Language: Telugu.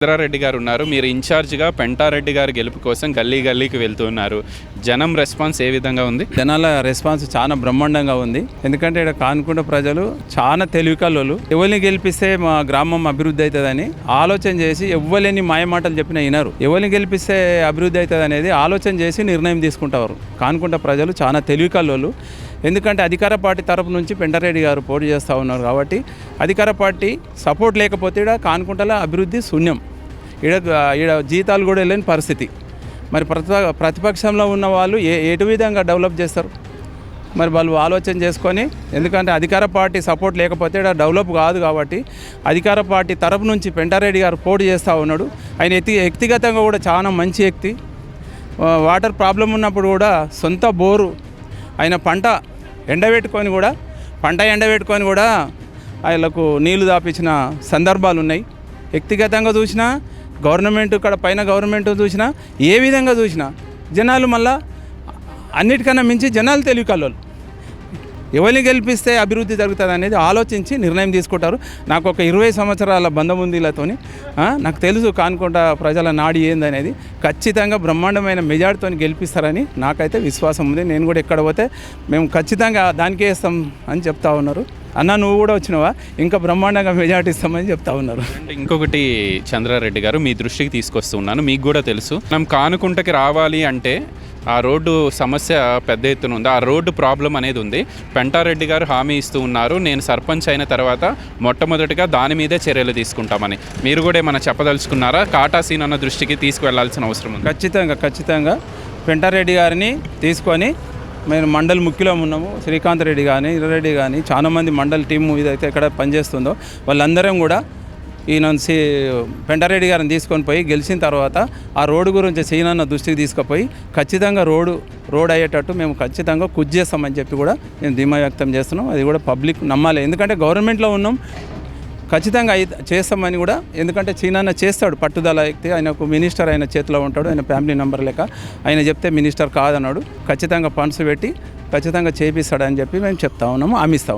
చంద్రారెడ్డి గారు ఉన్నారు. మీరు ఇన్ఛార్జ్గా పెంటారెడ్డి గారి గెలుపు కోసం గల్లీ గల్లీకి వెళ్తున్నారు. జనం రెస్పాన్స్ ఏ విధంగా ఉంది? జనాల రెస్పాన్స్ చాలా బ్రహ్మాండంగా ఉంది. ఎందుకంటే ఇక్కడ కానుకుంట ప్రజలు చాలా తెలివికల్లోలు. ఎవరిని గెలిపిస్తే మా గ్రామం అభివృద్ధి అవుతుందని ఆలోచన చేసి ఎవ్వలేని మాయమాటలు చెప్పినా వినరు. ఎవరిని గెలిపిస్తే అభివృద్ధి అవుతుంది అనేది ఆలోచన చేసి నిర్ణయం తీసుకుంటారు. కానుకుంట ప్రజలు చాలా తెలివికల్లోలు. ఎందుకంటే అధికార పార్టీ తరపు నుంచి పెంటారెడ్డి గారు పోటీ చేస్తూ ఉన్నారు కాబట్టి అధికార పార్టీ సపోర్ట్ లేకపోతే ఇక్కడ కానుకుంటల అభివృద్ధి శూన్యం. ఈడ జీతాలు కూడా వెళ్ళని పరిస్థితి. మరి ప్రతిపక్షంలో ఉన్న వాళ్ళు ఎటు విధంగా డెవలప్ చేస్తారు? మరి వాళ్ళు ఆలోచన చేసుకొని, ఎందుకంటే అధికార పార్టీ సపోర్ట్ లేకపోతే ఇక్కడ డెవలప్ కాదు కాబట్టి అధికార పార్టీ తరపు నుంచి పెంటారెడ్డి గారు పోటీ చేస్తూ ఉన్నాడు. ఆయన వ్యక్తిగతంగా కూడా చాలా మంచి వ్యక్తి. వాటర్ ప్రాబ్లం ఉన్నప్పుడు కూడా సొంత బోరు ఆయన పంట ఎండబెట్టుకొని కూడా ఆయనకు నీళ్లు దాపించిన సందర్భాలు ఉన్నాయి. వ్యక్తిగతంగా చూసినా గవర్నమెంట్ ఇక్కడ పైన గవర్నమెంట్ చూసినా ఏ విధంగా చూసినా జనాలు మళ్ళా అన్నిటికన్నా మించి జనాలు తెలివికల్లోలు. ఎవరిని గెలిపిస్తే అభివృద్ధి జరుగుతుంది అనేది ఆలోచించి నిర్ణయం తీసుకుంటారు. నాకు ఒక 20 సంవత్సరాల బంధం ఉంది వీళ్ళతోని. నాకు తెలుసు కానుకుంట ప్రజల నాడి ఏందనేది. ఖచ్చితంగా బ్రహ్మాండమైన మెజార్టీతో గెలిపిస్తారని నాకైతే విశ్వాసం ఉంది. నేను కూడా ఎక్కడ పోతే మేము ఖచ్చితంగా దానికే వేస్తాం అని చెప్తా ఉన్నారు. అన్న నువ్వు కూడా వచ్చినావా, ఇంకా బ్రహ్మాండంగా మెజార్టీ ఇస్తామని చెప్తా ఉన్నారు. ఇంకొకటి చంద్రారెడ్డి గారు మీ దృష్టికి తీసుకొస్తున్నాను. మీకు కూడా తెలుసు, మనం కానుకుంటకి రావాలి అంటే ఆ రోడ్డు సమస్య పెద్ద ఎత్తున ఉంది. ఆ రోడ్డు ప్రాబ్లం అనేది ఉంది. పెంటారెడ్డి గారు హామీ ఇస్తూ ఉన్నారు, నేను సర్పంచ్ అయిన తర్వాత మొట్టమొదటిగా దాని మీదే చర్యలు తీసుకుంటామని. మీరు కూడా ఏమైనా చెప్పదలుచుకున్నారా? కాటా సీన్ అన్న దృష్టికి తీసుకువెళ్లాల్సిన అవసరం ఉంది. ఖచ్చితంగా పెంటారెడ్డి గారిని తీసుకొని మేము మండల్ ముఖ్యలో ఉన్నాము. శ్రీకాంత్ రెడ్డి కానీ ఇర్రెడ్డి కానీ చాలామంది మండల్ టీము ఇదైతే ఎక్కడ పనిచేస్తుందో వాళ్ళందరం కూడా ఈయన పెంటారెడ్డి గారిని తీసుకొని పోయి గెలిచిన తర్వాత ఆ రోడ్డు గురించి సీనన్న దృష్టికి తీసుకుపోయి ఖచ్చితంగా రోడ్ అయ్యేటట్టు మేము ఖచ్చితంగా కృషి చేస్తామని చెప్పి కూడా మేము ధీమా వ్యక్తం చేస్తున్నాం. అది కూడా పబ్లిక్ నమ్మాలి. ఎందుకంటే గవర్నమెంట్లో ఉన్నాం, ఖచ్చితంగా చేస్తామని కూడా. ఎందుకంటే చీనన్న చేస్తాడు, పట్టుదల వ్యక్తి. ఆయనకు మినిస్టర్ ఆయన చేతిలో ఉంటాడు, ఆయన ఫ్యామిలీ మెంబర్ లెక్క. ఆయన చెప్తే మినిస్టర్ కాదన్నాడు. ఖచ్చితంగా ఫండ్స్ పెట్టి ఖచ్చితంగా చేపిస్తాడని చెప్పి మేము చెప్తా ఉన్నాము, హామీస్తా ఉన్నాము.